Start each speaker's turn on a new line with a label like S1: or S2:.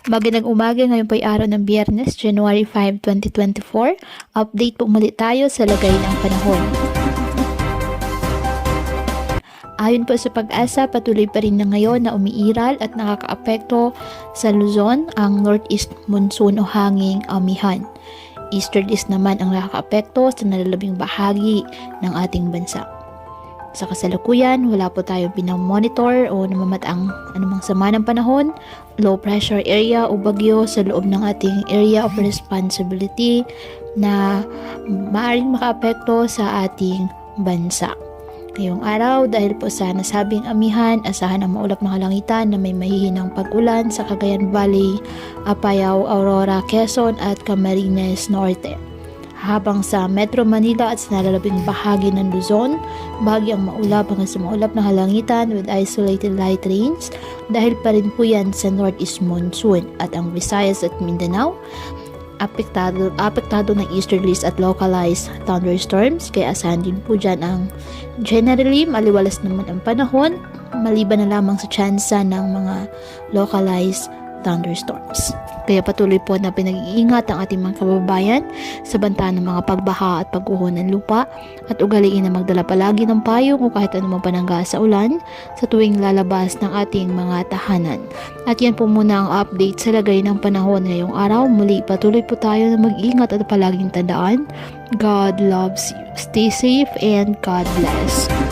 S1: Magandang umaga, ngayon po ay araw ng Biyernes, January 5, 2024. Update po muli tayo sa lagay ng panahon. Ayon po sa Pag-asa, patuloy pa rin na ngayon na umiiral at nakakaapekto sa Luzon ang northeast monsoon o hanging amihan. Easterlies naman ang nakakaapekto sa nalalabing bahagi ng ating bansa. Sa kasalukuyan, wala po tayong pinamonitor o namamataang anumang sama ng panahon, low pressure area o bagyo sa loob ng ating area of responsibility na maaaring makaapekto sa ating bansa. Ngayong araw, dahil po sa nasabing amihan, asahan ang maulap na kalangitan na may mahihinang pag-ulan sa Cagayan Valley, Apayao, Aurora, Quezon at Camarines Norte. Habang sa Metro Manila at sa nalalabing bahagi ng Luzon, bahagyang maulap hanggang sa maulap na halangitan with isolated light rains dahil pa rin po yan sa northeast monsoon. At ang Visayas at Mindanao, apektado ng easterlies at localized thunderstorms, kaya asahan din po dyan ang generally maliwalas naman ang panahon, maliban na lamang sa tsansa ng mga localized thunderstorms. Kaya patuloy po na pinag-iingat ang ating mga kababayan sa banta ng mga pagbaha at pagguho ng lupa at ugaliin na magdala palagi ng payong o kahit anumang panangga sa ulan sa tuwing lalabas ng ating mga tahanan. At yan po muna ang update sa lagay ng panahon ngayong araw. Muli patuloy po tayo na mag-ingat at palaging tandaan, God loves you. Stay safe and God bless.